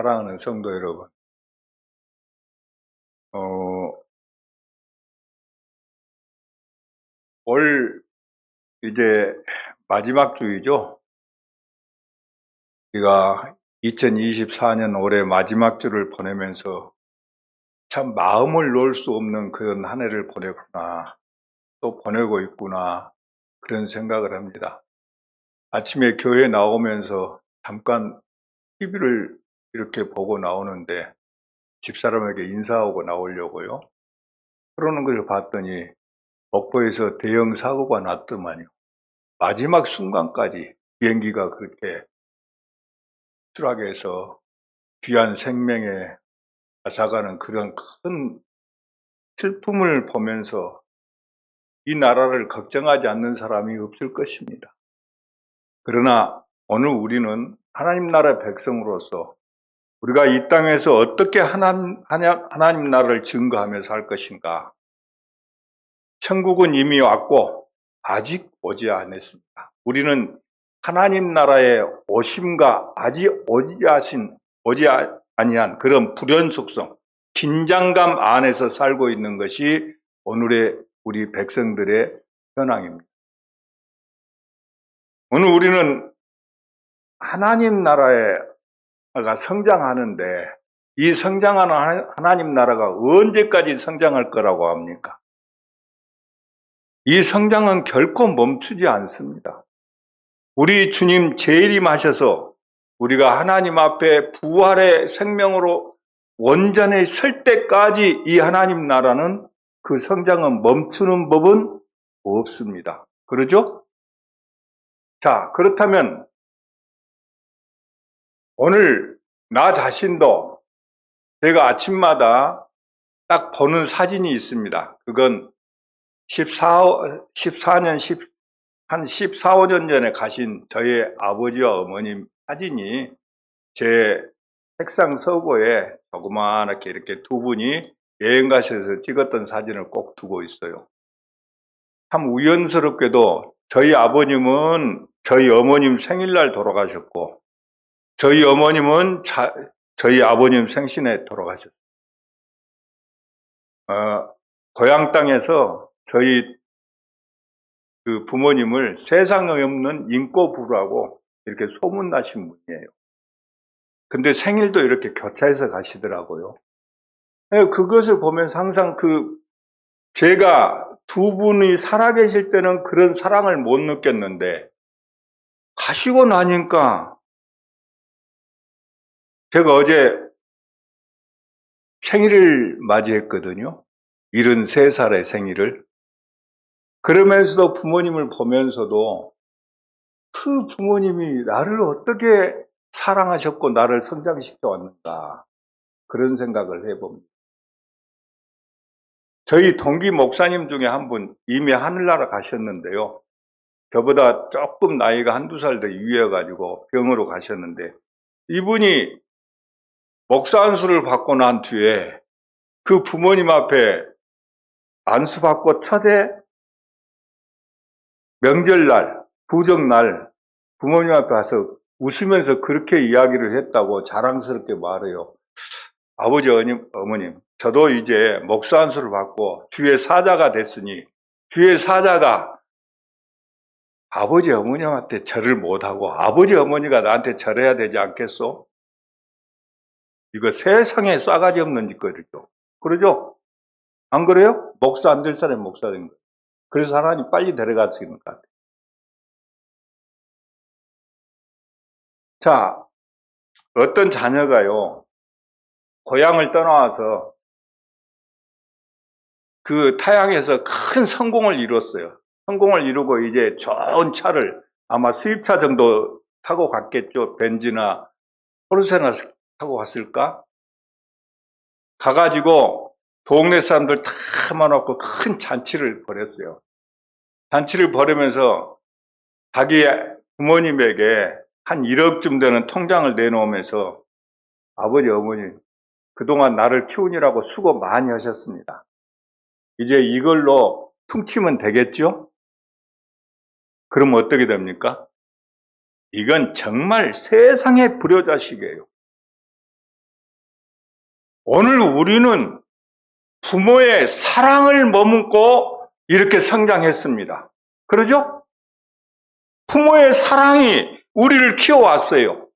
사랑하는 성도 여러분, 어, 올 이제 마지막 주이죠. 우리가 2024년 올해 마지막 주를 보내면서 참 마음을 놓을 수 없는 그런 한 해를 보내구나, 또 보내고 있구나, 그런 생각을 합니다. 아침에 교회 나오면서 잠깐 TV를 이렇게 보고 나오는데 집사람에게 인사하고 나오려고요. 그러는 걸 봤더니 목포에서 대형 사고가 났더만요. 마지막 순간까지 비행기가 그렇게 추락해서 귀한 생명에 앗아가는 그런 큰 슬픔을 보면서 이 나라를 걱정하지 않는 사람이 없을 것입니다. 그러나 오늘 우리는 하나님 나라의 백성으로서 우리가 이 땅에서 어떻게 하나님 나라를 증거하며 살 것인가? 천국은 이미 왔고 아직 오지 않았습니다. 우리는 하나님 나라의 오심과 아직 오지 아니한 그런 불연속성, 긴장감 안에서 살고 있는 것이 오늘의 우리 백성들의 현황입니다. 오늘 우리는 하나님 나라가 성장하는데 이 성장하는 하나님 나라가 언제까지 성장할 거라고 합니까? 이 성장은 결코 멈추지 않습니다. 우리 주님 재림하셔서 우리가 하나님 앞에 부활의 생명으로 온전히 설 때까지 이 하나님 나라는 그 성장은 멈추는 법은 없습니다. 그러죠? 자, 그렇다면 오늘 나 자신도 제가 아침마다 딱 보는 사진이 있습니다. 그건 14년 15년 전에 가신 저희 아버지와 어머님 사진이 제 책상 서고에 조그맣게 이렇게 두 분이 여행 가셔서 찍었던 사진을 꼭 두고 있어요. 참 우연스럽게도 저희 아버님은 저희 어머님 생일날 돌아가셨고 저희 어머님은 저희 아버님 생신에 돌아가셨어요. 고향 땅에서 저희 그 부모님을 세상에 없는 인꼬부라고 이렇게 소문나신 분이에요. 근데 생일도 이렇게 교차해서 가시더라고요. 그것을 보면서 항상 제가 두 분이 살아계실 때는 그런 사랑을 못 느꼈는데 가시고 나니까 제가 어제 생일을 맞이했거든요. 73살의 생일을. 그러면서도 부모님을 보면서도 그 부모님이 나를 어떻게 사랑하셨고 나를 성장시켜 왔는가, 그런 생각을 해봅니다. 저희 동기 목사님 중에 한 분 이미 하늘나라 가셨는데요. 저보다 조금 나이가 한두 살 더 위여가지고 병으로 가셨는데 이분이 목사 안수를 받고 난 뒤에 그 부모님 앞에 안수받고 첫해 명절날, 부정날 부모님 앞에 가서 웃으면서 그렇게 이야기를 했다고 자랑스럽게 말해요. 아버지, 어머님, 저도 이제 목사 안수를 받고 주의 사자가 됐으니 주의 사자가 아버지, 어머님한테 절을 못하고 아버지, 어머니가 나한테 절해야 되지 않겠소? 이거 세상에 싸가지 없는 짓거리죠. 그러죠? 안 그래요? 목사 안 될 사람이 목사 된 거예요. 그래서 하나님 빨리 데려갔을 것 같아요. 자, 어떤 자녀가요, 고향을 떠나와서 그 타향에서 큰 성공을 이뤘어요. 성공을 이루고 이제 좋은 차를 아마 수입차 정도 타고 갔겠죠. 벤츠나 포르쉐나 타고 갔을까? 가가지고 동네 사람들 다 모아놓고 큰 잔치를 벌였어요. 잔치를 벌이면서 자기 부모님에게 한 1억쯤 되는 통장을 내놓으면서 아버지, 어머니, 그동안 나를 키우느라고 수고 많이 하셨습니다. 이제 이걸로 퉁치면 되겠죠? 그럼 어떻게 됩니까? 이건 정말 세상의 불효자식이에요. 오늘 우리는 부모의 사랑을 머금고 이렇게 성장했습니다. 그러죠? 부모의 사랑이 우리를 키워왔어요.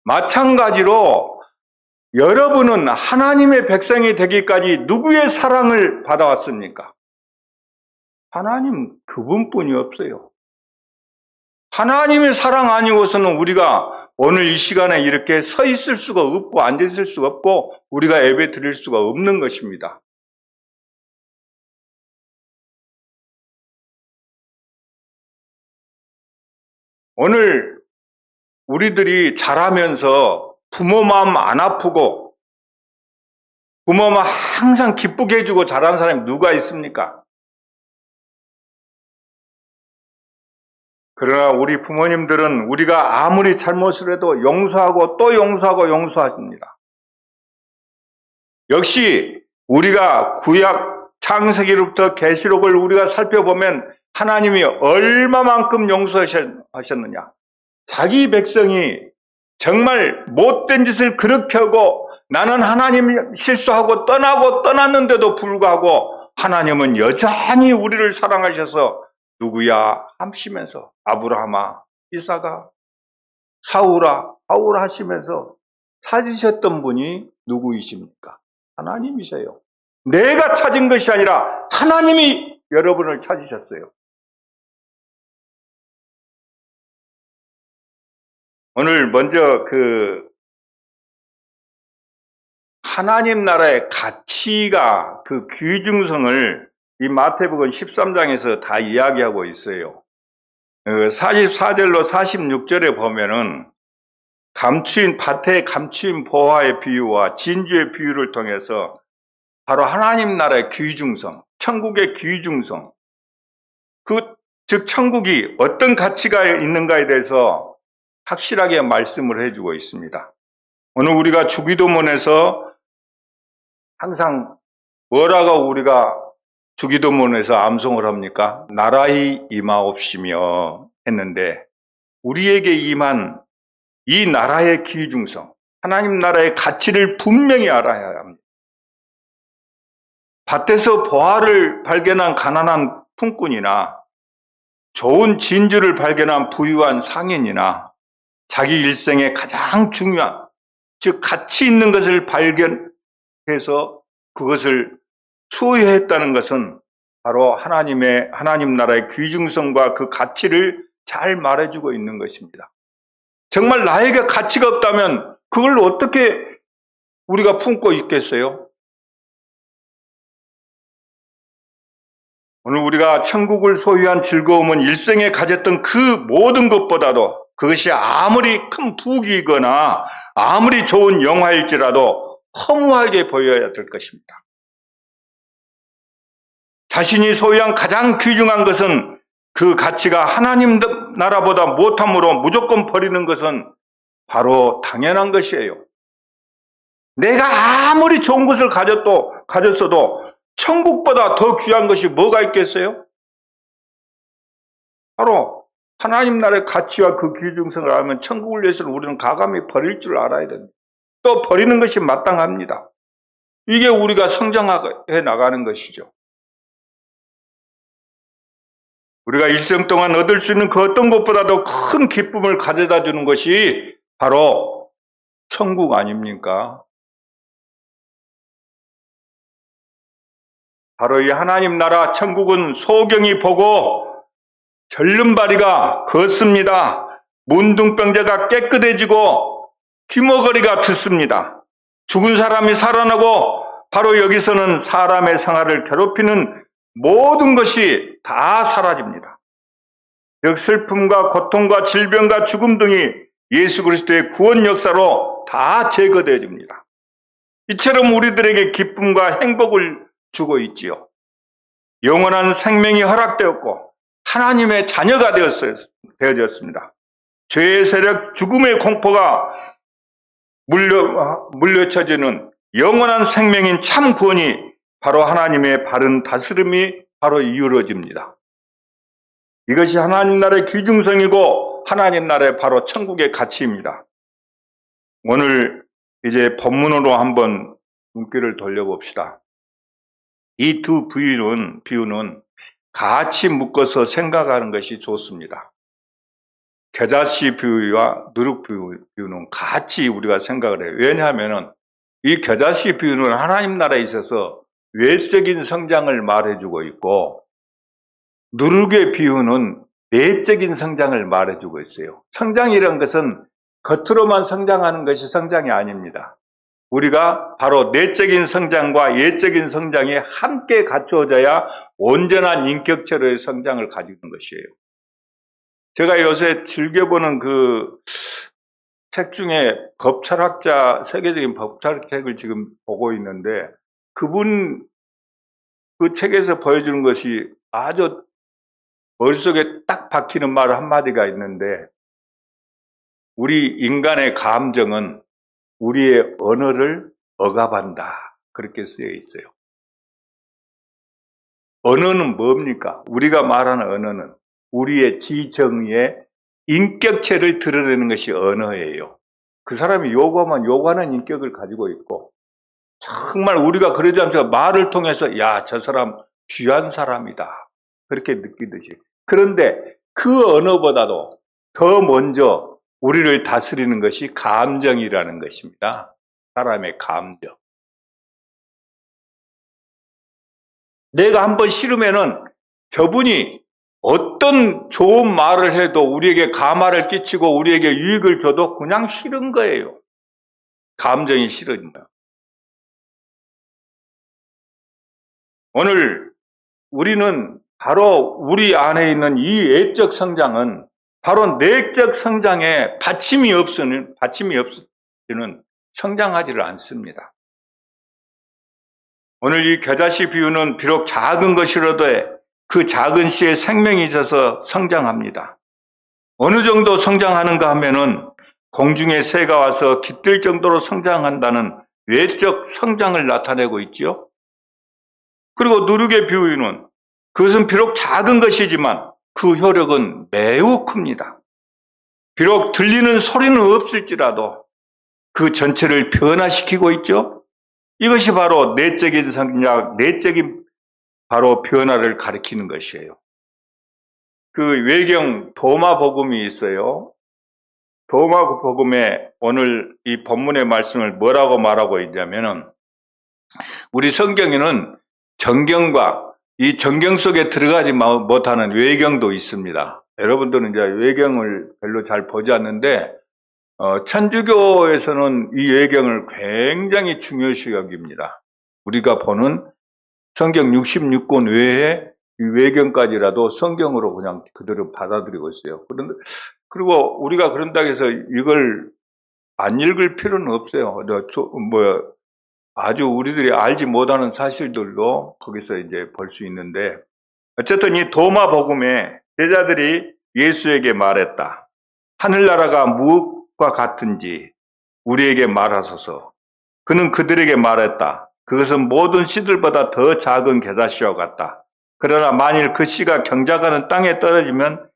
마찬가지로 여러분은 하나님의 백성이 되기까지 누구의 사랑을 받아왔습니까? 하나님 그분뿐이 없어요. 하나님의 사랑 아니고서는 우리가 오늘 이 시간에 이렇게 서 있을 수가 없고 앉아 있을 수가 없고 우리가 예배 드릴 수가 없는 것입니다. 오늘 우리들이 자라면서 부모 마음 안 아프고 부모 마음 항상 기쁘게 해주고 자란 사람이 누가 있습니까? 그러나 우리 부모님들은 우리가 아무리 잘못을 해도 용서하고 또 용서하고 용서하십니다. 역시 우리가 구약 창세기로부터 계시록을 우리가 살펴보면 하나님이 얼마만큼 용서하셨느냐. 자기 백성이 정말 못된 짓을 그렇게 하고 나는 하나님이 실수하고 떠났는데도 불구하고 하나님은 여전히 우리를 사랑하셔서 누구야 하시면서 아브라함아, 이삭아, 사울아, 바울아 하시면서 찾으셨던 분이 누구이십니까? 하나님이세요. 내가 찾은 것이 아니라 하나님이 여러분을 찾으셨어요. 오늘 먼저 하나님 나라의 가치가 그 귀중성을 이 마태복음 13장에서 다 이야기하고 있어요. 44절로 46절에 보면은 밭의 감추인 보화의 비유와 진주의 비유를 통해서 바로 하나님 나라의 귀중성, 천국의 귀중성, 즉 천국이 어떤 가치가 있는가에 대해서 확실하게 말씀을 해주고 있습니다. 오늘 우리가 주기도문에서 항상 뭐라고 우리가 주기도문에서 암송을 합니까? 나라의 임하옵시며 했는데 우리에게 임한 이 나라의 귀중성, 하나님 나라의 가치를 분명히 알아야 합니다. 밭에서 보화를 발견한 가난한 품꾼이나 좋은 진주를 발견한 부유한 상인이나 자기 일생에 가장 중요한, 즉 가치 있는 것을 발견해서 그것을 소유했다는 것은 바로 하나님 나라의 귀중성과 그 가치를 잘 말해주고 있는 것입니다. 정말 나에게 가치가 없다면 그걸 어떻게 우리가 품고 있겠어요? 오늘 우리가 천국을 소유한 즐거움은 일생에 가졌던 그 모든 것보다도 그것이 아무리 큰 부귀이거나 아무리 좋은 영화일지라도 허무하게 보여야 될 것입니다. 자신이 소유한 가장 귀중한 것은 그 가치가 하나님 나라보다 못함으로 무조건 버리는 것은 바로 당연한 것이에요. 내가 아무리 좋은 것을 가졌어도 천국보다 더 귀한 것이 뭐가 있겠어요? 바로 하나님 나라의 가치와 그 귀중성을 알면 천국을 위해서는 우리는 과감히 버릴 줄 알아야 됩니다. 또 버리는 것이 마땅합니다. 이게 우리가 성장해 나가는 것이죠. 우리가 일생 동안 얻을 수 있는 그 어떤 것보다도 큰 기쁨을 가져다 주는 것이 바로 천국 아닙니까? 바로 이 하나님 나라 천국은 소경이 보고 절름발이가 걷습니다. 문둥병자가 깨끗해지고 귀머거리가 듣습니다. 죽은 사람이 살아나고 바로 여기서는 사람의 생활을 괴롭히는 모든 것이 다 사라집니다. 즉 슬픔과 고통과 질병과 죽음 등이 예수 그리스도의 구원 역사로 다 제거되어집니다. 이처럼 우리들에게 기쁨과 행복을 주고 있지요. 영원한 생명이 허락되었고 하나님의 자녀가 되어졌습니다. 죄의 세력, 죽음의 공포가 물려쳐지는 영원한 생명인 참 구원이 바로 하나님의 바른 다스림이 바로 이루어집니다. 이것이 하나님 나라의 귀중성이고 하나님 나라의 바로 천국의 가치입니다. 오늘 이제 본문으로 한번 눈길을 돌려봅시다. 이 두 비유는 같이 묶어서 생각하는 것이 좋습니다. 겨자씨 비유와 누룩 비유는 같이 우리가 생각을 해요. 왜냐하면 이 겨자씨 비유는 하나님 나라에 있어서 외적인 성장을 말해주고 있고, 누룩의 비유는 내적인 성장을 말해주고 있어요. 성장이라는 것은 겉으로만 성장하는 것이 성장이 아닙니다. 우리가 바로 내적인 성장과 예적인 성장이 함께 갖추어져야 온전한 인격체로의 성장을 가지는 것이에요. 제가 요새 즐겨보는 그 책 중에 세계적인 법철학책을 지금 보고 있는데, 그분 그 책에서 보여주는 것이 아주 머릿속에 딱 박히는 말 한마디가 있는데, 우리 인간의 감정은 우리의 언어를 억압한다, 그렇게 쓰여 있어요. 언어는 뭡니까? 우리가 말하는 언어는 우리의 지정의의 인격체를 드러내는 것이 언어예요. 그 사람이 요구하는 인격을 가지고 있고, 정말 우리가 그러지 않고 말을 통해서 야, 저 사람 귀한 사람이다, 그렇게 느끼듯이. 그런데 그 언어보다도 더 먼저 우리를 다스리는 것이 감정이라는 것입니다. 사람의 감정. 내가 한번 싫으면은 저분이 어떤 좋은 말을 해도, 우리에게 감화를 끼치고 우리에게 유익을 줘도 그냥 싫은 거예요. 감정이 싫은 거예요. 오늘 우리는 바로 우리 안에 있는 이 외적 성장은 바로 내적 성장에 받침이 없으면 성장하지를 않습니다. 오늘 이 겨자씨 비유는 비록 작은 것이라도 그 작은 씨에 생명이 있어서 성장합니다. 어느 정도 성장하는가 하면은 공중의 새가 와서 깃들 정도로 성장한다는 외적 성장을 나타내고 있지요. 그리고 누룩의 비유는 그것은 비록 작은 것이지만 그 효력은 매우 큽니다. 비록 들리는 소리는 없을지라도 그 전체를 변화시키고 있죠. 이것이 바로 내적인 성장, 내적인 바로 변화를 가리키는 것이에요. 그 외경 도마복음이 있어요. 도마복음에 오늘 이 본문의 말씀을 뭐라고 말하고 있냐면은, 우리 성경에는 정경과 이 정경 속에 들어가지 못하는 외경도 있습니다. 여러분들은 이제 외경을 별로 잘 보지 않는데, 천주교에서는 이 외경을 굉장히 중요시 여깁니다. 우리가 보는 성경 66권 외에 이 외경까지라도 성경으로 그냥 그대로 받아들이고 있어요. 그리고 우리가 그런다고 해서 이걸 안 읽을 필요는 없어요. 아주 우리들이 알지 못하는 사실들도 거기서 이제 볼 수 있는데, 어쨌든 이 도마복음에 제자들이 예수에게 말했다. 하늘나라가 무엇과 같은지 우리에게 말하소서. 그는 그들에게 말했다. 그것은 모든 씨들보다 더 작은 겨자씨와 같다. 그러나 만일 그 씨가 경작하는 땅에 떨어지면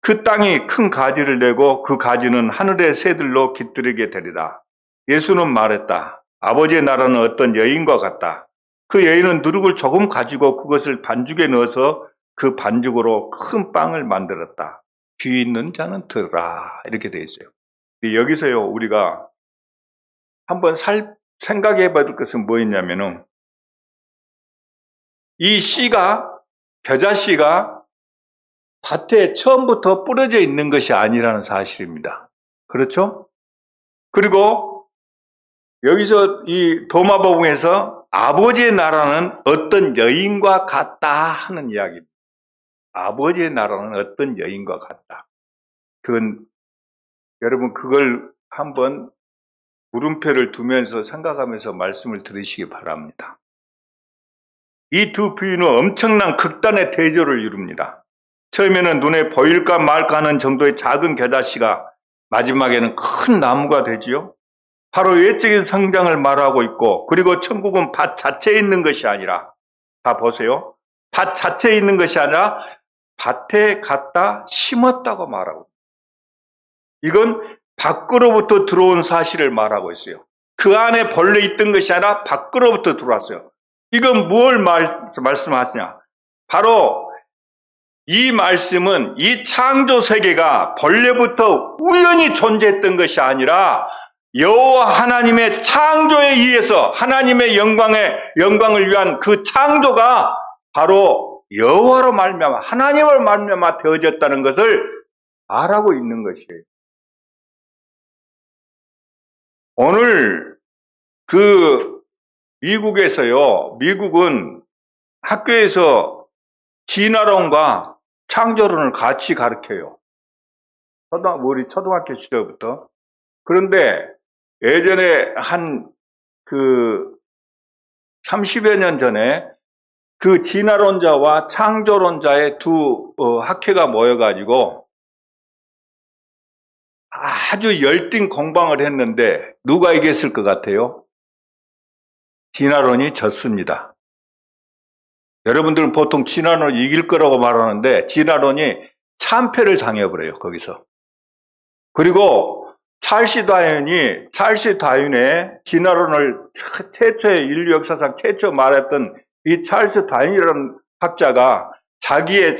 그 땅이 큰 가지를 내고 그 가지는 하늘의 새들로 깃들이게 되리라. 예수는 말했다. 아버지의 나라는 어떤 여인과 같다. 그 여인은 누룩을 조금 가지고 그것을 반죽에 넣어서 그 반죽으로 큰 빵을 만들었다. 귀 있는 자는 들으라. 이렇게 되어 있어요. 여기서요, 우리가 한번 생각해 봐야 될 것은 뭐였냐면은, 이 씨가, 겨자씨가 밭에 처음부터 뿌려져 있는 것이 아니라는 사실입니다. 그렇죠? 그리고 여기서 이 도마복음에서 아버지의 나라는 어떤 여인과 같다 하는 이야기입니다. 아버지의 나라는 어떤 여인과 같다. 여러분 그걸 한번 물음표를 두면서 생각하면서 말씀을 들으시기 바랍니다. 이 두 비유는 엄청난 극단의 대조를 이룹니다. 처음에는 눈에 보일까 말까 하는 정도의 작은 겨자씨가 마지막에는 큰 나무가 되지요. 바로 외적인 성장을 말하고 있고, 그리고 천국은 밭 자체에 있는 것이 아니라, 다 보세요. 밭 자체에 있는 것이 아니라 밭에 갖다 심었다고 말하고, 이건 밖으로부터 들어온 사실을 말하고 있어요. 그 안에 벌레 있던 것이 아니라 밖으로부터 들어왔어요. 이건 뭘 말씀하시냐? 바로 이 말씀은 이 창조 세계가 본래부터 우연히 존재했던 것이 아니라 여호와 하나님의 창조에 의해서 하나님의 영광을 위한 그 창조가 바로 여호와로 말미암아 하나님을 말미암아 되어졌다는 것을 말하고 있는 것이에요. 오늘 미국은 학교에서 진화론과 창조론을 같이 가르쳐요. 우리 초등학교 시절부터. 그런데 예전에 30여 년 전에 그 진화론자와 창조론자의 두 학회가 모여가지고 아주 열띤 공방을 했는데 누가 이겼을 것 같아요? 진화론이 졌습니다. 여러분들은 보통 진화론이 이길 거라고 말하는데 진화론이 참패를 당해버려요, 거기서. 그리고 찰스 다윈의 진화론을 인류 역사상 최초 말했던 이 찰스 다윈이라는 학자가 자기의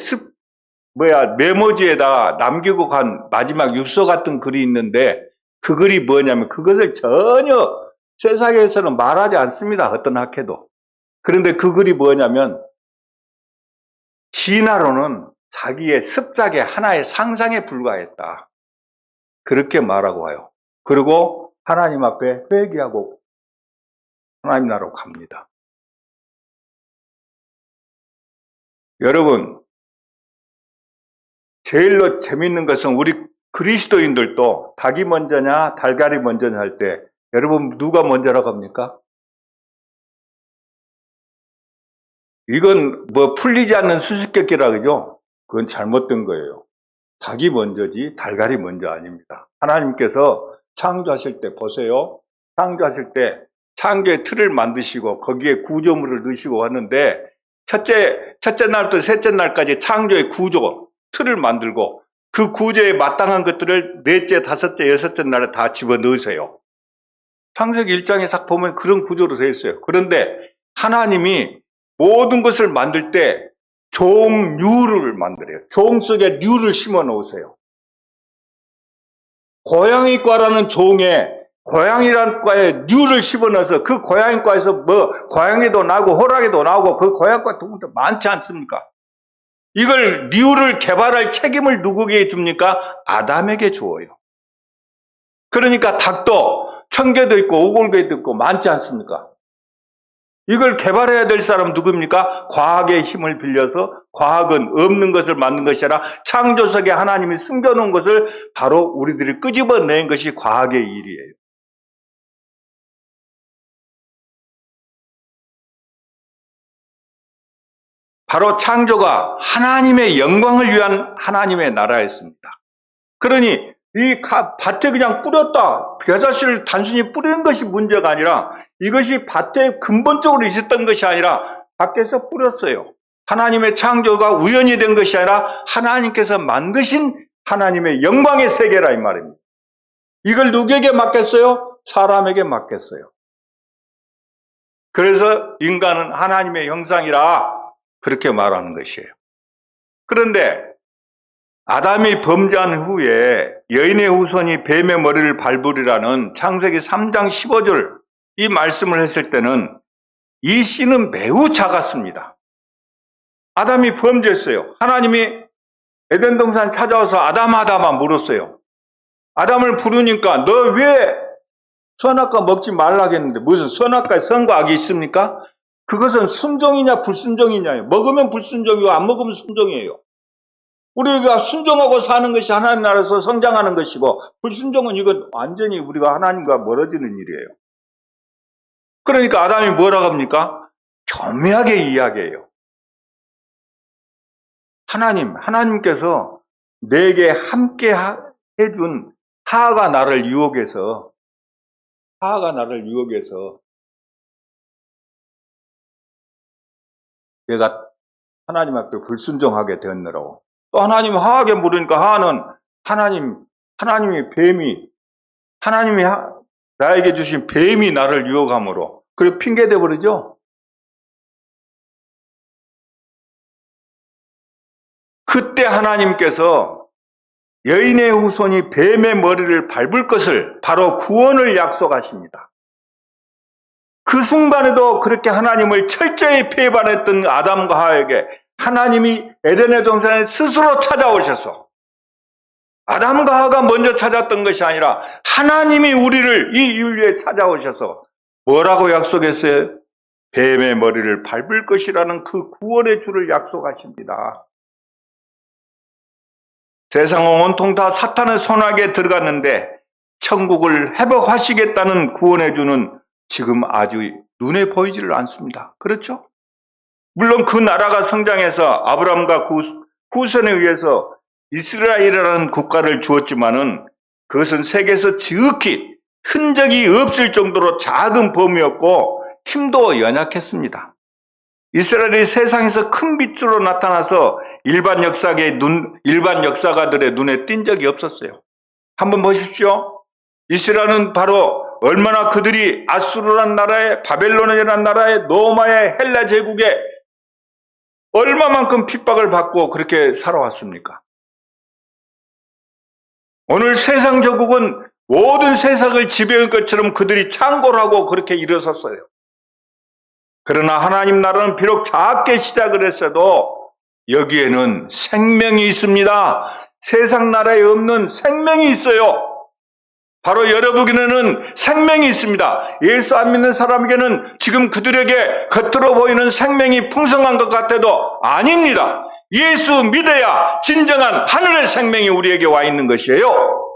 메모지에다 남기고 간 마지막 육서 같은 글이 있는데 그 글이 뭐냐면 그것을 전혀 세상에서는 말하지 않습니다. 어떤 학회도. 그런데 그 글이 뭐냐면 진화론은 자기의 습작의 하나의 상상에 불과했다. 그렇게 말하고 와요. 그리고 하나님 앞에 회개하고 하나님 나라로 갑니다. 여러분, 제일로 재밌는 것은 우리 그리스도인들도 닭이 먼저냐 달걀이 먼저냐 할 때 여러분 누가 먼저라고 합니까? 이건 풀리지 않는 수수께끼라 그죠? 그건 잘못된 거예요. 닭이 먼저지 달걀이 먼저 아닙니다. 하나님께서 창조하실 때 보세요. 창조하실 때 창조의 틀을 만드시고 거기에 구조물을 넣으시고 하는데 첫째 날부터 셋째 날까지 창조의 구조, 틀을 만들고 그 구조에 마땅한 것들을 넷째, 다섯째, 여섯째 날에 다 집어넣으세요. 창세기 1장에 딱 보면 그런 구조로 되어 있어요. 그런데 하나님이 모든 것을 만들 때 종류를 만들어요. 종 속에 류를 심어 놓으세요. 고양이과라는 종에 고양이라는 과에 류를 집어넣어서 그 고양이과에서 고양이도 나고 호랑이도 나오고 그 고양이과 동물도 많지 않습니까? 이걸 류를 개발할 책임을 누구에게 줍니까? 아담에게 주어요. 그러니까 닭도 청개도 있고 오골개도 있고 많지 않습니까? 이걸 개발해야 될 사람은 누굽니까? 과학의 힘을 빌려서 과학은 없는 것을 만든 것이 아니라 창조 속에 하나님이 숨겨놓은 것을 바로 우리들이 끄집어낸 것이 과학의 일이에요. 바로 창조가 하나님의 영광을 위한 하나님의 나라였습니다. 그러니 이 밭에 그냥 뿌렸다. 겨자씨를 단순히 뿌리는 것이 문제가 아니라 이것이 밭에 근본적으로 있었던 것이 아니라 밖에서 뿌렸어요. 하나님의 창조가 우연히 된 것이 아니라 하나님께서 만드신 하나님의 영광의 세계라 이 말입니다. 이걸 누구에게 맡겼어요? 사람에게 맡겼어요. 그래서 인간은 하나님의 형상이라 그렇게 말하는 것이에요. 그런데 아담이 범죄한 후에 여인의 후손이 뱀의 머리를 밟으리라는 창세기 3장 15절 이 말씀을 했을 때는 이 씨는 매우 작았습니다. 아담이 범죄했어요. 하나님이 에덴 동산 찾아와서 아담아 물었어요. 아담을 부르니까 너 왜 선악과 먹지 말라겠는데 무슨 선악과에 선과 악이 있습니까? 그것은 순종이냐 불순종이냐. 먹으면 불순종이고 안 먹으면 순종이에요. 우리가 순종하고 사는 것이 하나님 나라에서 성장하는 것이고 불순종은 이건 완전히 우리가 하나님과 멀어지는 일이에요. 그러니까 아담이 뭐라고 합니까? 교묘하게 이야기해요. 하나님께서 내게 함께 해준 하하가 나를 유혹해서 내가 하나님 앞에 불순종하게 되었느라고. 또 하나님 하하게 물으니까 하하는 하나님이 뱀이 하나님이 나에게 주신 뱀이 나를 유혹함으로. 그리고 핑계대 버리죠. 그때 하나님께서 여인의 후손이 뱀의 머리를 밟을 것을, 바로 구원을 약속하십니다. 그 순간에도 그렇게 하나님을 철저히 배반했던 아담과 하와에게 하나님이 에덴의 동산에 스스로 찾아오셔서, 아담과 하와가 먼저 찾았던 것이 아니라 하나님이 우리를 이 인류에 찾아오셔서 뭐라고 약속했어요? 뱀의 머리를 밟을 것이라는 그 구원의 주를 약속하십니다. 세상은 온통 다 사탄의 손아귀에 들어갔는데 천국을 회복하시겠다는 구원의 주는 지금 아주 눈에 보이지를 않습니다. 그렇죠? 물론 그 나라가 성장해서 아브라함과 후손에 의해서 이스라엘이라는 국가를 주었지만은 그것은 세계에서 지극히 흔적이 없을 정도로 작은 범위였고 힘도 연약했습니다. 이스라엘이 세상에서 큰 빛으로 나타나서 일반 역사가들의 눈에 띈 적이 없었어요. 한번 보십시오. 이스라엘은 바로 얼마나 그들이 아수르라는 나라에, 바벨론이라는 나라에, 로마의 헬라 제국에 얼마만큼 핍박을 받고 그렇게 살아왔습니까? 오늘 세상 제국은 모든 세상을 지배할 것처럼 그들이 창궐하고 그렇게 일어섰어요. 그러나 하나님 나라는 비록 작게 시작을 했어도 여기에는 생명이 있습니다. 세상 나라에 없는 생명이 있어요. 바로 여러분에게는 생명이 있습니다. 예수 안 믿는 사람에게는 지금 그들에게 겉으로 보이는 생명이 풍성한 것 같아도 아닙니다. 예수 믿어야 진정한 하늘의 생명이 우리에게 와 있는 것이에요.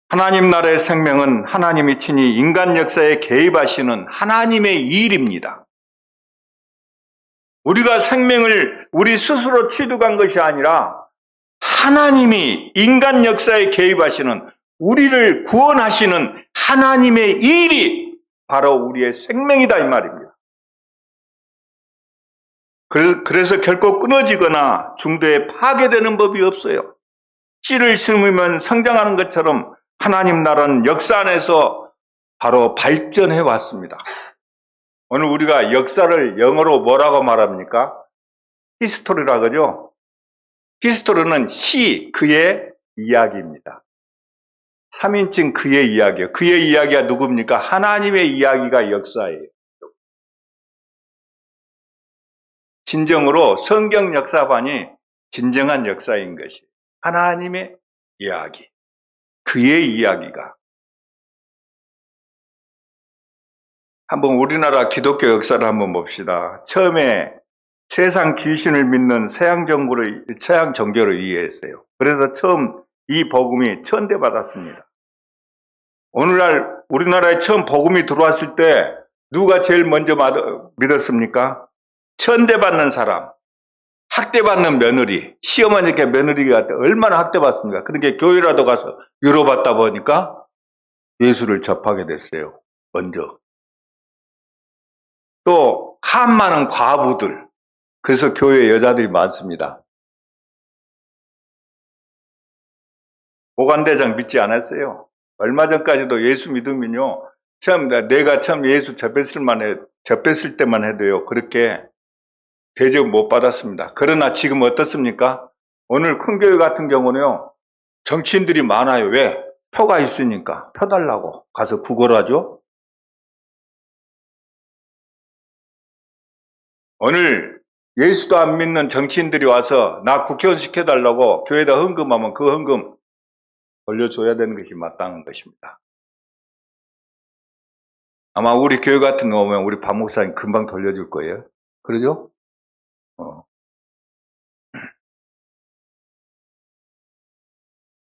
하나님 나라의 생명은 하나님이 친히 인간 역사에 개입하시는 하나님의 일입니다. 우리가 생명을 우리 스스로 취득한 것이 아니라 하나님이 인간 역사에 개입하시는, 우리를 구원하시는 하나님의 일이 바로 우리의 생명이다 이 말입니다. 그래서 결코 끊어지거나 중도에 파괴되는 법이 없어요. 씨를 심으면 성장하는 것처럼 하나님 나라는 역사 안에서 바로 발전해 왔습니다. 오늘 우리가 역사를 영어로 뭐라고 말합니까? 히스토리라 그러죠? 히스토리는 그의 이야기입니다. 3인칭 그의 이야기예요. 그의 이야기가 누굽니까? 하나님의 이야기가 역사예요. 진정으로 성경 역사반이 진정한 역사인 것이 하나님의 이야기, 그의 이야기가. 한번 우리나라 기독교 역사를 한번 봅시다. 처음에 세상 귀신을 믿는 서양 종교를 이해했어요. 그래서 처음 이 복음이 천대받았습니다. 오늘날 우리나라에 처음 복음이 들어왔을 때 누가 제일 먼저 믿었습니까? 천대받는 사람, 학대받는 며느리, 시어머니께 며느리가 얼마나 학대받습니까? 그러니까 교회라도 가서 위로받다 보니까 예수를 접하게 됐어요. 먼저. 또 한 많은 과부들, 그래서 교회에 여자들이 많습니다. 보관대장 믿지 않았어요. 얼마 전까지도 예수 믿으면요, 내가 처음 예수 접했을 때만 해도요, 그렇게 대접 못 받았습니다. 그러나 지금 어떻습니까? 오늘 큰 교회 같은 경우는요, 정치인들이 많아요. 왜? 표가 있으니까 표 달라고 가서 구걸하죠. 오늘 예수도 안 믿는 정치인들이 와서 나 국회의원 시켜달라고 교회에다 헌금하면 그 헌금 돌려줘야 되는 것이 마땅한 것입니다. 아마 우리 교회 같은 거 오면 우리 박 목사님 금방 돌려줄 거예요. 그러죠?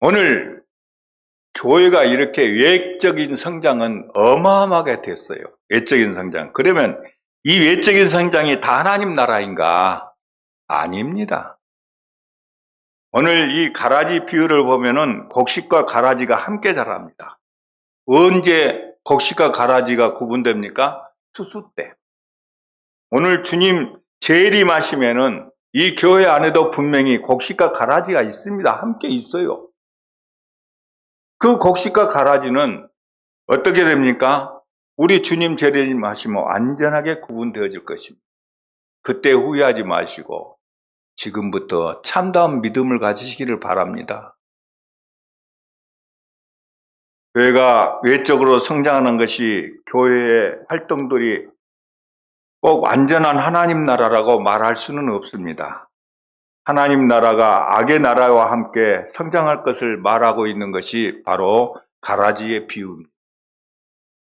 오늘 교회가 이렇게 외적인 성장은 어마어마하게 됐어요. 외적인 성장. 그러면 이 외적인 성장이 다 하나님 나라인가? 아닙니다. 오늘 이 가라지 비유를 보면은 곡식과 가라지가 함께 자랍니다. 언제 곡식과 가라지가 구분됩니까? 추수 때. 오늘 주님 재림하시면은 이 교회 안에도 분명히 곡식과 가라지가 있습니다. 함께 있어요. 그 곡식과 가라지는 어떻게 됩니까? 우리 주님 재림 하시면 안전하게 구분되어질 것입니다. 그때 후회하지 마시고 지금부터 참다운 믿음을 가지시기를 바랍니다. 교회가 외적으로 성장하는 것이 교회의 활동들이 꼭 완전한 하나님 나라라고 말할 수는 없습니다. 하나님 나라가 악의 나라와 함께 성장할 것을 말하고 있는 것이 바로 가라지의 비유입니다.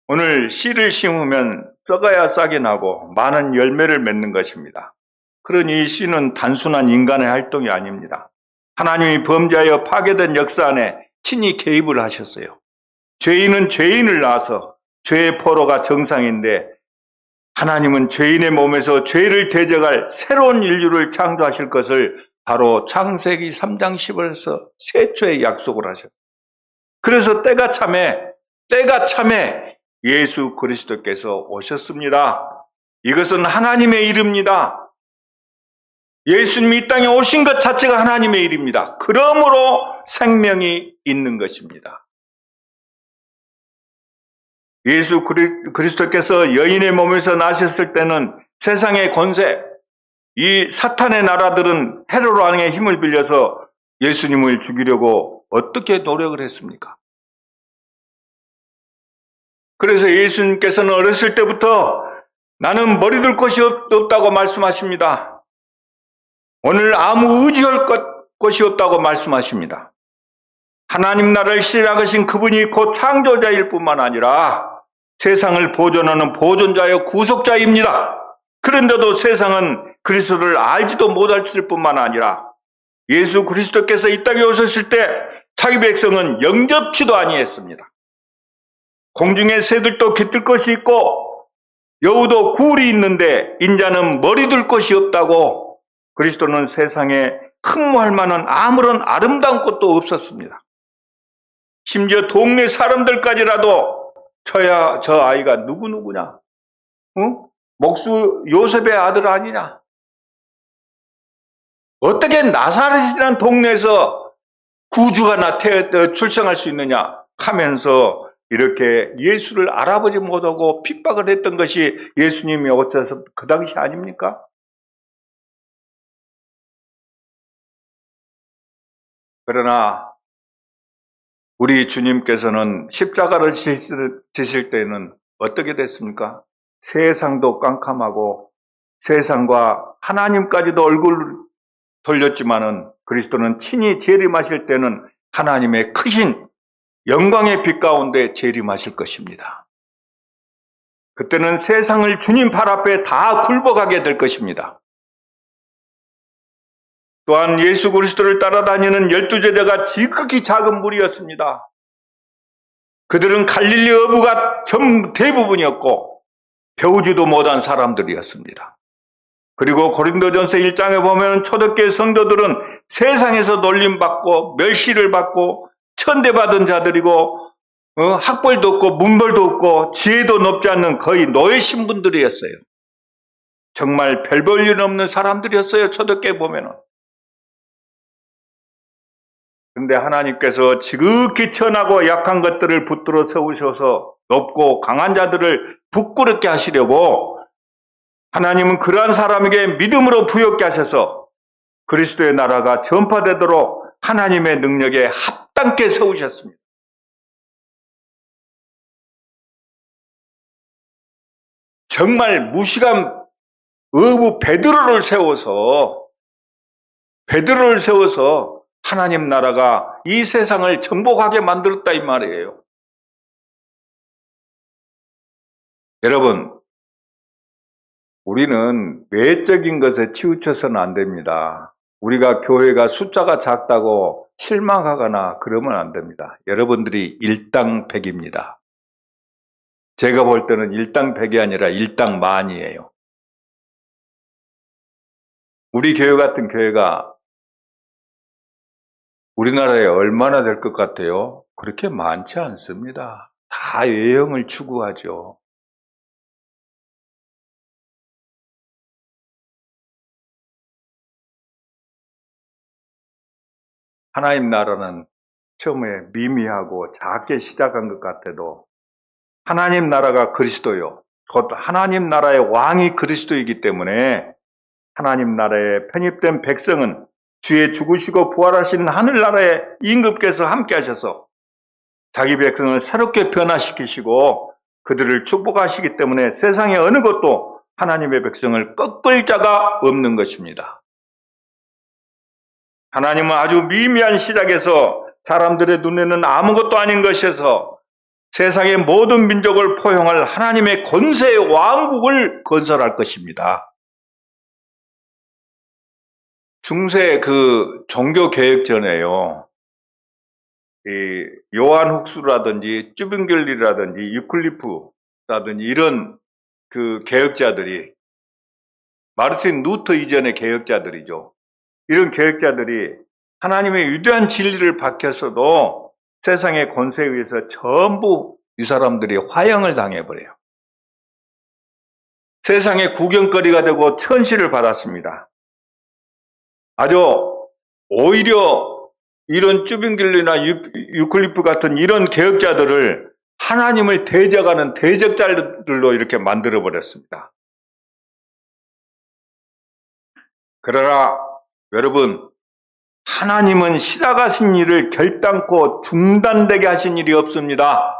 오늘 씨를 심으면 썩어야 싹이 나고 많은 열매를 맺는 것입니다. 그러니 이 씨는 단순한 인간의 활동이 아닙니다. 하나님이 범죄하여 파괴된 역사 안에 친히 개입을 하셨어요. 죄인은 죄인을 낳아서 죄의 포로가 정상인데 하나님은 죄인의 몸에서 죄를 대적할 새로운 인류를 창조하실 것을 바로 창세기 3장 10절에서 최초의 약속을 하셨어요. 그래서 때가 참에 예수 그리스도께서 오셨습니다. 이것은 하나님의 일입니다. 예수님이 이 땅에 오신 것 자체가 하나님의 일입니다. 그러므로 생명이 있는 것입니다. 예수 그리스도께서 여인의 몸에서 나셨을 때는 세상의 권세, 이 사탄의 나라들은 헤롯 왕의 힘을 빌려서 예수님을 죽이려고 어떻게 노력을 했습니까? 그래서 예수님께서는 어렸을 때부터 나는 머리 둘 곳이 없다고 말씀하십니다. 오늘 아무 의지할 곳이 없다고 말씀하십니다. 하나님 나라를 시작하신 그분이 곧 창조자일 뿐만 아니라 세상을 보존하는 보존자여 구속자입니다. 그런데도 세상은 그리스도를 알지도 못했을 뿐만 아니라 예수 그리스도께서 이 땅에 오셨을 때 자기 백성은 영접치도 아니했습니다. 공중의 새들도 깃들 것이 있고 여우도 굴이 있는데 인자는 머리 둘 것이 없다고 그리스도는 세상에 흠모할 만한 아무런 아름다운 것도 없었습니다. 심지어 동네 사람들까지라도 저 아이가 누구냐? 목수 요셉의 아들 아니냐? 어떻게 나사렛이라는 동네에서 구주가 출생할 수 있느냐 하면서 이렇게 예수를 알아보지 못하고 핍박을 했던 것이 예수님이 오셔서 그 당시 아닙니까? 그러나 우리 주님께서는 십자가를 지실 때는 어떻게 됐습니까? 세상도 깜깜하고 세상과 하나님까지도 얼굴을 돌렸지만은 그리스도는 친히 재림하실 때는 하나님의 크신 영광의 빛 가운데 재림하실 것입니다. 그때는 세상을 주님 발 앞에 다 굴복하게 될 것입니다. 또한 예수 그리스도를 따라다니는 12제자가 지극히 작은 무리였습니다. 그들은 갈릴리 어부가 대부분이었고 배우지도 못한 사람들이었습니다. 그리고 고린도전서 1장에 보면 초대교회 성도들은 세상에서 놀림받고 멸시를 받고 천대받은 자들이고 학벌도 없고 문벌도 없고 지혜도 높지 않는 거의 노예 신분들이었어요. 정말 별 볼 일 없는 사람들이었어요. 초대교회 보면은. 근데 하나님께서 지극히 천하고 약한 것들을 붙들어 세우셔서 높고 강한 자들을 부끄럽게 하시려고 하나님은 그러한 사람에게 믿음으로 부엽게 하셔서 그리스도의 나라가 전파되도록 하나님의 능력에 합당케 세우셨습니다. 정말 무시간 어부 베드로를 세워서 하나님 나라가 이 세상을 정복하게 만들었다 이 말이에요. 여러분, 우리는 외적인 것에 치우쳐서는 안 됩니다. 우리가 교회가 숫자가 작다고 실망하거나 그러면 안 됩니다. 여러분들이 일당백입니다. 제가 볼 때는 일당백이 아니라 일당만이에요. 우리 교회 같은 교회가 우리나라에 얼마나 될 것 같아요? 그렇게 많지 않습니다. 다 외형을 추구하죠. 하나님 나라는 처음에 미미하고 작게 시작한 것 같아도 하나님 나라가 그리스도요. 곧 하나님 나라의 왕이 그리스도이기 때문에 하나님 나라에 편입된 백성은 주의 죽으시고 부활하신 하늘나라의 임금께서 함께 하셔서 자기 백성을 새롭게 변화시키시고 그들을 축복하시기 때문에 세상의 어느 것도 하나님의 백성을 꺾을 자가 없는 것입니다. 하나님은 아주 미미한 시작에서 사람들의 눈에는 아무것도 아닌 것에서 세상의 모든 민족을 포용할 하나님의 권세의 왕국을 건설할 것입니다. 중세 그 종교 개혁 전에요. 이 요한 훅스라든지 쭈빙겔리라든지 유클리프라든지 이런 그 개혁자들이 마르틴 루터 이전의 개혁자들이죠. 이런 개혁자들이 하나님의 위대한 진리를 밝혀서도 세상의 권세에 의해서 전부 이 사람들이 화형을 당해버려요. 세상의 구경거리가 되고 천시를 받았습니다. 아주 오히려 이런 쭈빙길리나 유클리프 같은 이런 개혁자들을 하나님을 대적하는 대적자들로 이렇게 만들어버렸습니다. 그러나 여러분, 하나님은 시작하신 일을 결단코 중단되게 하신 일이 없습니다.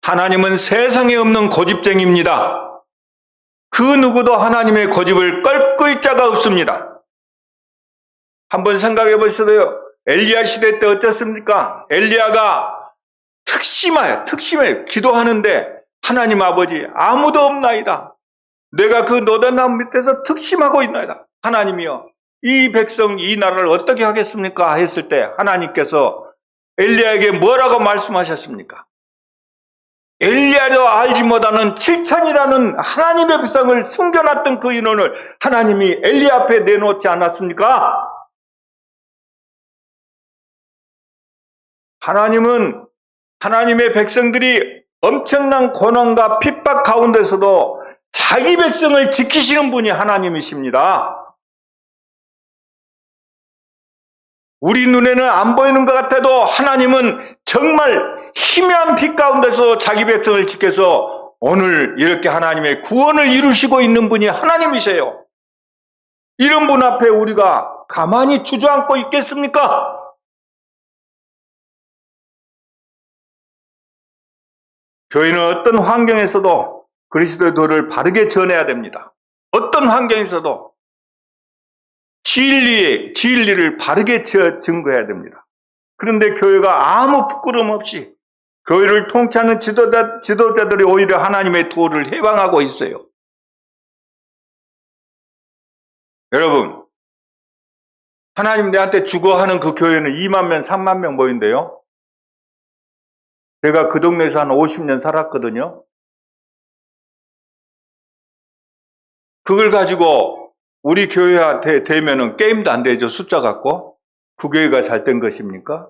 하나님은 세상에 없는 고집쟁이입니다. 그 누구도 하나님의 고집을 꺾을 자가 없습니다. 한번 생각해 보시세요. 엘리야 시대 때 어땠습니까? 엘리야가 특심해요. 기도하는데 하나님 아버지 아무도 없나이다. 내가 그 노단나무 밑에서 특심하고 있나이다. 하나님이여, 이 백성 이 나라를 어떻게 하겠습니까? 했을 때 하나님께서 엘리야에게 뭐라고 말씀하셨습니까? 엘리야도 알지 못하는 7천이라는 하나님의 백성을 숨겨놨던 그 인원을 하나님이 엘리야 앞에 내놓지 않았습니까? 하나님은 하나님의 백성들이 엄청난 고난과 핍박 가운데서도 자기 백성을 지키시는 분이 하나님이십니다. 우리 눈에는 안 보이는 것 같아도 하나님은 정말 희미한 빛 가운데서 자기 백성을 지켜서 오늘 이렇게 하나님의 구원을 이루시고 있는 분이 하나님이세요. 이런 분 앞에 우리가 가만히 주저앉고 있겠습니까? 교회는 어떤 환경에서도 그리스도의 도를 바르게 전해야 됩니다. 어떤 환경에서도 진리를 바르게 증거해야 됩니다. 그런데 교회가 아무 부끄럼 없이 교회를 통치하는 지도자들이 오히려 하나님의 도를 해방하고 있어요. 여러분, 하나님 내한테 주거 하는 그 교회는 2만 명, 3만 명 모인대요. 제가 그 동네에서 한 50년 살았거든요. 그걸 가지고 우리 교회한테 되면은 게임도 안 되죠. 숫자 갖고. 그 교회가 잘 된 것입니까?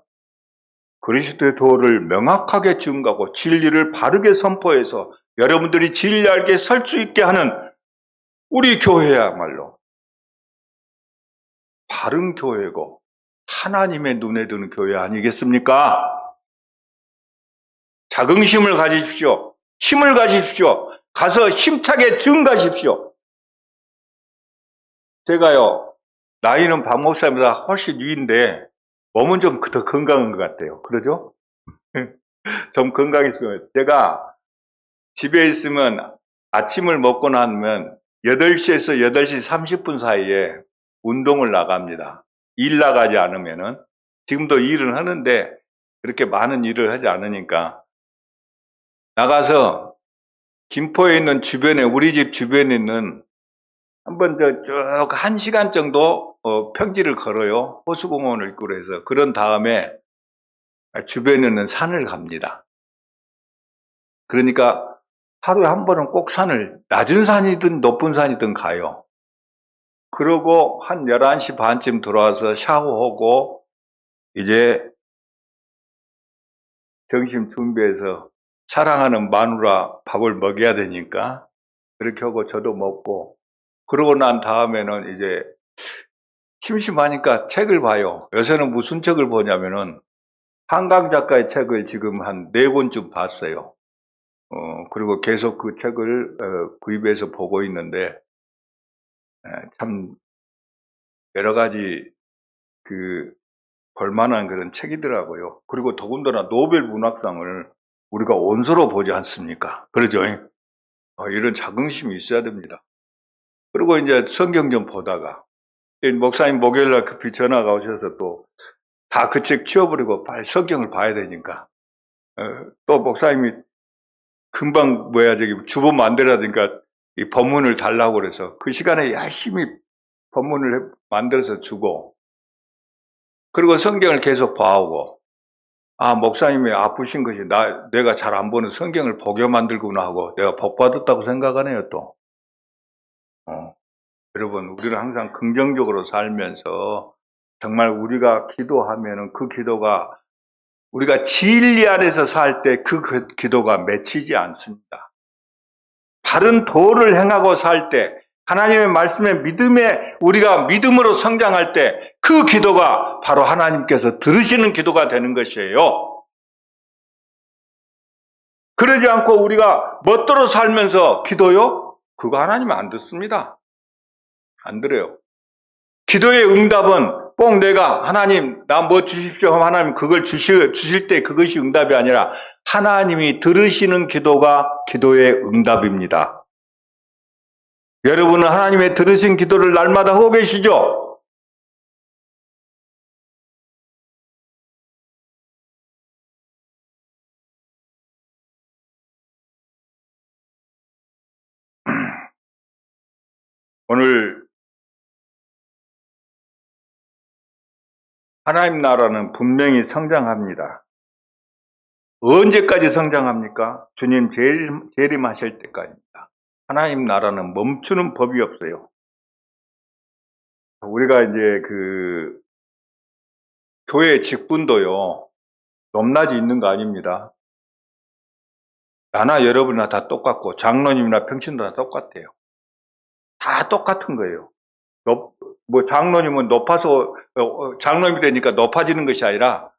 그리스도의 도를 명확하게 증거하고 진리를 바르게 선포해서 여러분들이 진리 알게 설 수 있게 하는 우리 교회야말로 바른 교회고 하나님의 눈에 드는 교회 아니겠습니까? 자긍심을 가지십시오. 힘을 가지십시오. 가서 힘차게 증가하십시오. 제가요, 나이는 박 목사님보다 훨씬 위인데 몸은 좀 더 건강한 것 같아요. 그러죠? 좀 건강했으면 제가 집에 있으면 아침을 먹고 나면 8시에서 8시 30분 사이에 운동을 나갑니다. 일 나가지 않으면은 지금도 일은 하는데 그렇게 많은 일을 하지 않으니까 나가서 김포에 있는 주변에 우리 집 주변에 있는 한번 쭉 1시간 정도 평지를 걸어요. 호수공원을 있고 그래서 그런 다음에 주변에 있는 산을 갑니다. 그러니까 하루에 한 번은 꼭 산을 낮은 산이든 높은 산이든 가요. 그러고 한 11시 반쯤 돌아와서 샤워하고 이제 점심 준비해서 사랑하는 마누라 밥을 먹여야 되니까 그렇게 하고 저도 먹고 그러고 난 다음에는 이제 심심하니까 책을 봐요. 요새는 무슨 책을 보냐면은 한강 작가의 책을 지금 한 4권쯤 봤어요. 그리고 계속 그 책을 구입해서 보고 있는데 참 여러 가지 그 볼만한 그런 책이더라고요. 그리고 더군다나 노벨 문학상을 우리가 온서로 보지 않습니까? 그러죠? 이런 자긍심이 있어야 됩니다. 그리고 이제 성경 좀 보다가 목사님 목요일날 급히 전화가 오셔서 또 다 그 책 치워버리고 빨리 성경을 봐야 되니까 또 목사님이 금방 저기 주보 만들어라니까 이 본문을 달라고 그래서 그 시간에 열심히 본문을 만들어서 주고 그리고 성경을 계속 봐오고 목사님이 아프신 것이 내가 잘 안 보는 성경을 보게 만들구나 하고 내가 복 받았다고 생각하네요 또. 여러분 우리는 항상 긍정적으로 살면서 정말 우리가 기도하면은 그 기도가 우리가 진리 안에서 살 때 그 기도가 맺히지 않습니다. 바른 도를 행하고 살 때 하나님의 말씀에 우리가 믿음으로 성장할 때 그 기도가 바로 하나님께서 들으시는 기도가 되는 것이에요. 그러지 않고 우리가 멋대로 살면서 기도요? 그거 하나님 안 듣습니다. 안 들어요. 기도의 응답은 꼭 내가 하나님 나 뭐 주십시오 하면 하나님 그걸 주실 때 그것이 응답이 아니라 하나님이 들으시는 기도가 기도의 응답입니다. 여러분은 하나님의 들으신 기도를 날마다 하고 계시죠? 오늘 하나님 나라는 분명히 성장합니다. 언제까지 성장합니까? 주님 재림하실 때까지입니다. 하나님 나라는 멈추는 법이 없어요. 우리가 이제 그 교회 직분도요, 높낮이 있는 거 아닙니다. 나나 여러분이나 다 똑같고 장로님이나 평신도 다 똑같아요. 다 똑같은 거예요. 장로님은 높아서 장로님이 되니까 높아지는 것이 아니라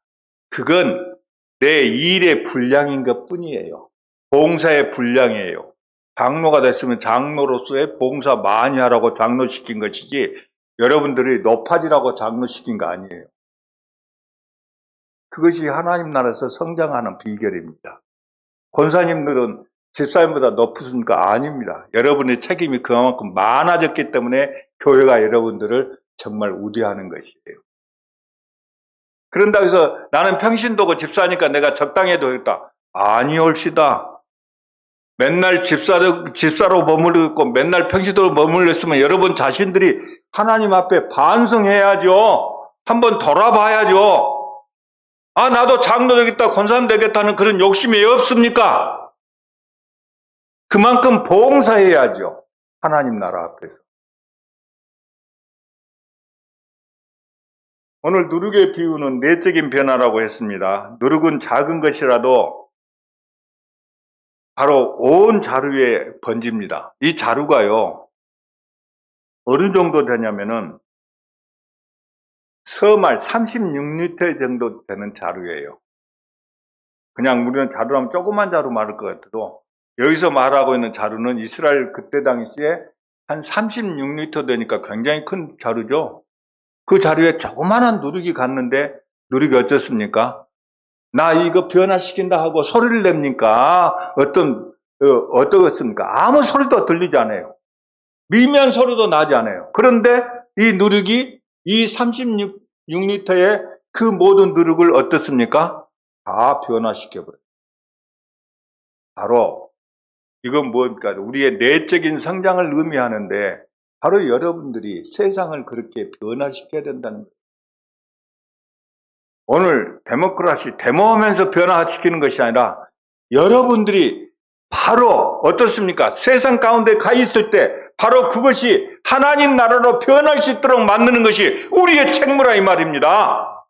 그건 내 일의 분량인 것 뿐이에요. 봉사의 분량이에요. 장로가 됐으면 장로로서의 봉사 많이 하라고 장로시킨 것이지 여러분들이 높아지라고 장로시킨 거 아니에요. 그것이 하나님 나라에서 성장하는 비결입니다. 권사님들은 집사님보다 높으십니까? 아닙니다. 여러분의 책임이 그만큼 많아졌기 때문에 교회가 여러분들을 정말 우대하는 것이에요. 그런다고 해서 나는 평신도고 집사니까 내가 적당히 해도 되겠다. 아니올시다. 맨날 집사로 머물렀고 맨날 평신도로 머물렀으면 여러분 자신들이 하나님 앞에 반성해야죠. 한번 돌아봐야죠. 나도 장로 되겠다, 권사님 되겠다는 그런 욕심이 없습니까? 그만큼 봉사해야죠. 하나님 나라 앞에서. 오늘 누룩의 비유는 내적인 변화라고 했습니다. 누룩은 작은 것이라도 바로 온 자루에 번집니다. 이 자루가요, 어느 정도 되냐면은 서말 36리터 정도 되는 자루예요. 그냥 우리는 자루라면 조그만 자루 말할 것 같아도 여기서 말하고 있는 자루는 이스라엘 그때 당시에 한 36리터 되니까 굉장히 큰 자루죠. 그 자루에 조그만한 누룩이 갔는데 누룩이 어쩌습니까? 나 이거 변화시킨다 하고 소리를 냅니까? 어떻겠습니까? 아무 소리도 들리지 않아요. 미미한 소리도 나지 않아요. 그런데 이 누룩이 이 36리터의 그 모든 누룩을 어떻습니까? 다 변화시켜버려요. 바로 이건 뭡니까? 우리의 내적인 성장을 의미하는데 바로 여러분들이 세상을 그렇게 변화시켜야 된다는 거예요. 오늘 데모크라시 데모하면서 변화시키는 것이 아니라 여러분들이 바로 어떻습니까? 세상 가운데 가 있을 때 바로 그것이 하나님 나라로 변할 수 있도록 만드는 것이 우리의 책무라 이 말입니다.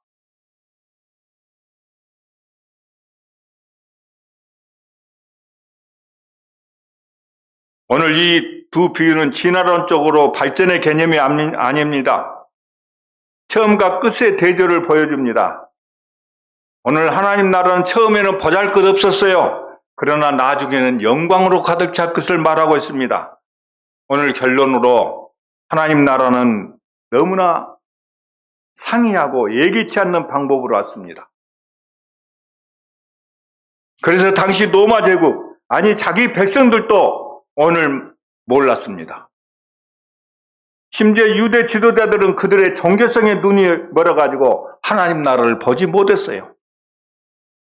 오늘 이 두 비유는 진화론적으로 발전의 개념이 아닙니다. 처음과 끝의 대조를 보여줍니다. 오늘 하나님 나라는 처음에는 보잘것없었어요. 그러나 나중에는 영광으로 가득 찰 것을 말하고 있습니다. 오늘 결론으로 하나님 나라는 너무나 상이하고 예기치 않는 방법으로 왔습니다. 그래서 당시 로마 제국, 아니 자기 백성들도 오늘 몰랐습니다. 심지어 유대 지도자들은 그들의 종교성에 눈이 멀어가지고 하나님 나라를 보지 못했어요.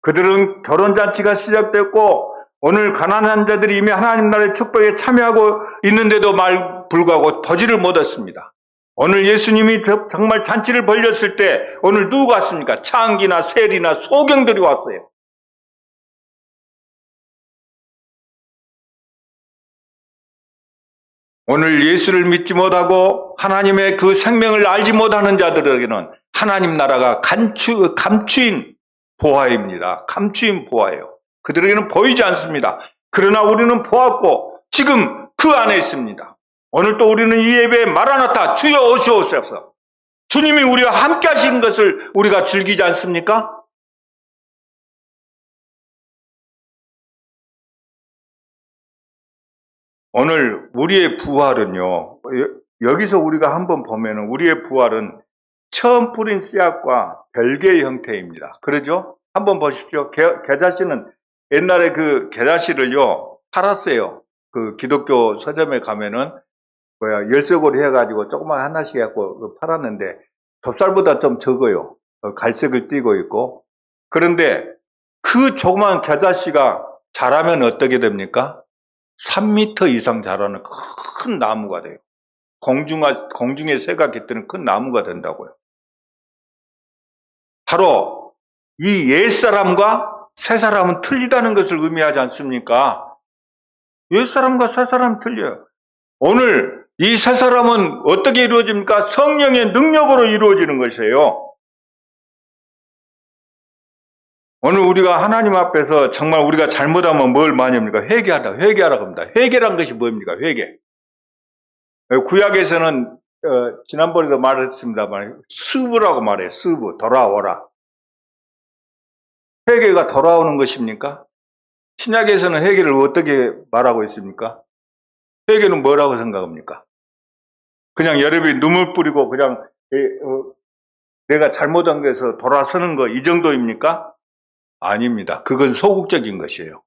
그들은 결혼잔치가 시작됐고 오늘 가난한 자들이 이미 하나님 나라의 축복에 참여하고 있는데도 불구하고 보지를 못했습니다. 오늘 예수님이 정말 잔치를 벌렸을 때 오늘 누가 왔습니까? 창기나 세리나 소경들이 왔어요. 오늘 예수를 믿지 못하고 하나님의 그 생명을 알지 못하는 자들에게는 하나님 나라가 감추인 보화입니다. 감추인 보화예요. 그들에게는 보이지 않습니다. 그러나 우리는 보았고 지금 그 안에 있습니다. 오늘 또 우리는 이 예배에 마라나타 주여 오시옵소서. 주님이 우리와 함께 하시는 것을 우리가 즐기지 않습니까? 오늘 우리의 부활은요, 여기서 우리가 한번 보면은 우리의 부활은 처음 뿌린 씨앗과 별개의 형태입니다. 그러죠? 한번 보십시오. 겨자씨는 옛날에 그 겨자씨를요, 팔았어요. 그 기독교 서점에 가면은, 열쇠고리 해가지고 조그만 하나씩 해갖고 팔았는데, 좁쌀보다 좀 적어요. 갈색을 띠고 있고. 그런데 그 조그만 겨자씨가 자라면 어떻게 됩니까? 3m 이상 자라는 큰 나무가 돼요. 공중에 새가 깃드는 큰 나무가 된다고요. 바로 이 옛사람과 새사람은 틀리다는 것을 의미하지 않습니까? 옛사람과 새사람은 틀려요. 오늘 이 새사람은 어떻게 이루어집니까? 성령의 능력으로 이루어지는 것이에요. 오늘 우리가 하나님 앞에서 정말 우리가 잘못하면 뭘 많이 합니까? 회개하라고 합니다. 회개란 것이 뭡니까? 회개. 구약에서는 지난번에도 말했습니다만 스브라고 말해요. 스브, 돌아오라. 회개가 돌아오는 것입니까? 신약에서는 회개를 어떻게 말하고 있습니까? 회개는 뭐라고 생각합니까? 그냥 여러분이 눈물 뿌리고 그냥 내가 잘못한 것에서 돌아서는 거 이 정도입니까? 아닙니다. 그건 소극적인 것이에요.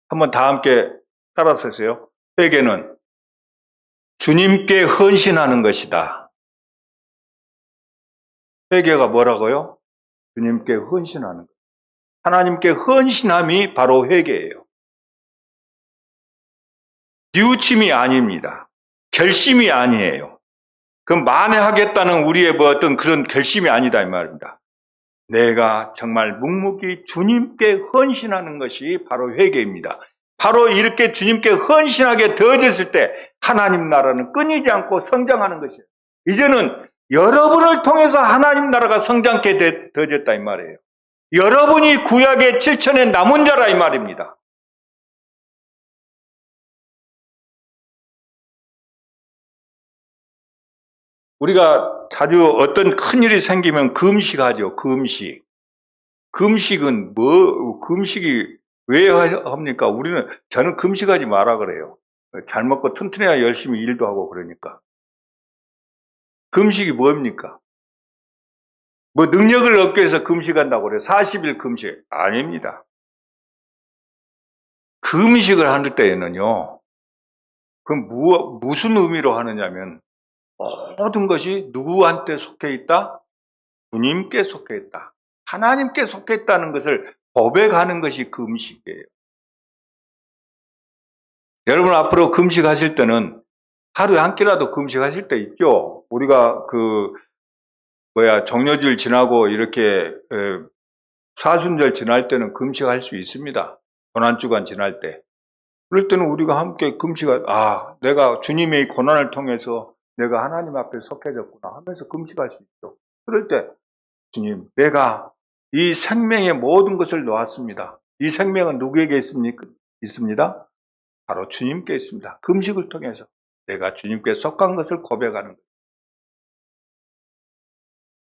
한번 다 함께 따라서세요. 회개는 주님께 헌신하는 것이다. 회개가 뭐라고요? 주님께 헌신하는 것. 하나님께 헌신함이 바로 회개예요. 뉘우침이 아닙니다. 결심이 아니에요. 그 만회하겠다는 우리의 어떤 그런 결심이 아니다 이 말입니다. 내가 정말 묵묵히 주님께 헌신하는 것이 바로 회개입니다. 바로 이렇게 주님께 헌신하게 되어졌을 때 하나님 나라는 끊이지 않고 성장하는 것이에요. 이제는 여러분을 통해서 하나님 나라가 성장케 되어졌다 이 말이에요. 여러분이 구약의 7천의 남은 자라 이 말입니다. 우리가 자주 어떤 큰일이 생기면 금식하죠. 금식. 금식이 왜 합니까? 저는 금식하지 마라 그래요. 잘 먹고 튼튼해야 열심히 일도 하고 그러니까. 금식이 뭡니까? 뭐 능력을 얻기 위해서 금식한다고 그래요. 40일 금식. 아닙니다. 금식을 할 때에는요, 그럼 무슨 의미로 하느냐면, 모든 것이 누구한테 속해 있다? 주님께 속해 있다. 하나님께 속해 있다는 것을 고백하는 것이 금식이에요. 여러분 앞으로 금식하실 때는 하루에 한 끼라도 금식하실 때 있죠? 우리가 정료질 지나고 이렇게 사순절 지날 때는 금식할 수 있습니다. 고난주간 지날 때. 그럴 때는 우리가 함께 내가 주님의 고난을 통해서 내가 하나님 앞에 속해졌구나 하면서 금식할 수 있죠. 그럴 때 주님, 내가 이 생명의 모든 것을 놓았습니다. 이 생명은 누구에게 있습니다? 바로 주님께 있습니다. 금식을 통해서 내가 주님께 속한 것을 고백하는 거예요.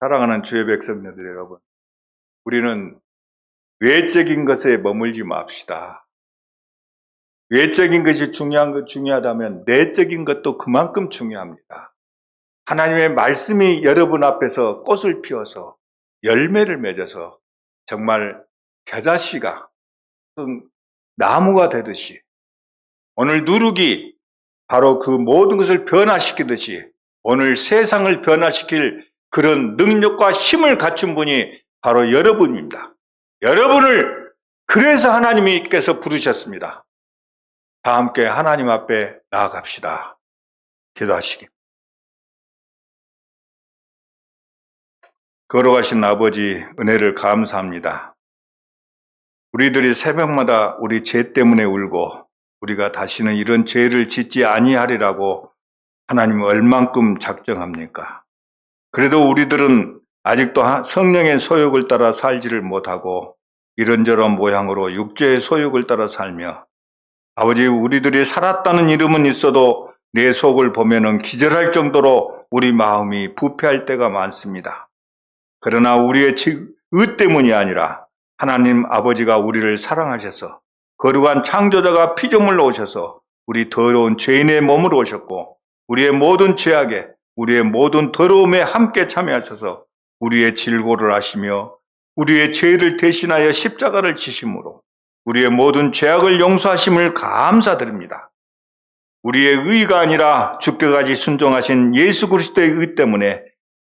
사랑하는 주의 백성들 여러분, 우리는 외적인 것에 머물지 맙시다. 외적인 것이 중요하다면 내적인 것도 그만큼 중요합니다. 하나님의 말씀이 여러분 앞에서 꽃을 피워서 열매를 맺어서 정말 겨자씨가 나무가 되듯이 오늘 누룩이 바로 그 모든 것을 변화시키듯이 오늘 세상을 변화시킬 그런 능력과 힘을 갖춘 분이 바로 여러분입니다. 여러분을 그래서 하나님께서 부르셨습니다. 다 함께 하나님 앞에 나아갑시다. 기도하시기. 걸어가신 아버지 은혜를 감사합니다. 우리들이 새벽마다 우리 죄 때문에 울고 우리가 다시는 이런 죄를 짓지 아니하리라고 하나님 얼만큼 작정합니까? 그래도 우리들은 아직도 성령의 소욕을 따라 살지를 못하고 이런저런 모양으로 육체의 소욕을 따라 살며 아버지 우리들이 살았다는 이름은 있어도 내 속을 보면은 기절할 정도로 우리 마음이 부패할 때가 많습니다. 그러나 우리의 의 때문이 아니라 하나님 아버지가 우리를 사랑하셔서 거룩한 창조자가 피조물로 오셔서 우리 더러운 죄인의 몸으로 오셨고 우리의 모든 죄악에 우리의 모든 더러움에 함께 참여하셔서 우리의 질고를 하시며 우리의 죄를 대신하여 십자가를 지심으로 우리의 모든 죄악을 용서하심을 감사드립니다. 우리의 의가 아니라 죽게까지 순종하신 예수 그리스도의 의 때문에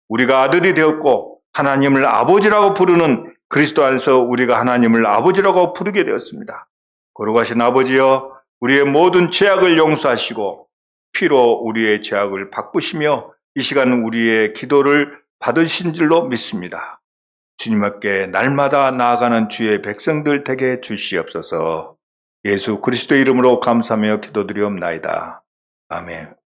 우리가 아들이 되었고 하나님을 아버지라고 부르는 그리스도 안에서 우리가 하나님을 아버지라고 부르게 되었습니다. 거룩하신 아버지여 우리의 모든 죄악을 용서하시고 피로 우리의 죄악을 바꾸시며 이 시간 우리의 기도를 받으신 줄로 믿습니다. 주님께 날마다 나아가는 주의 백성들 되게 해주시옵소서. 예수 그리스도의 이름으로 감사하며 기도드리옵나이다. 아멘.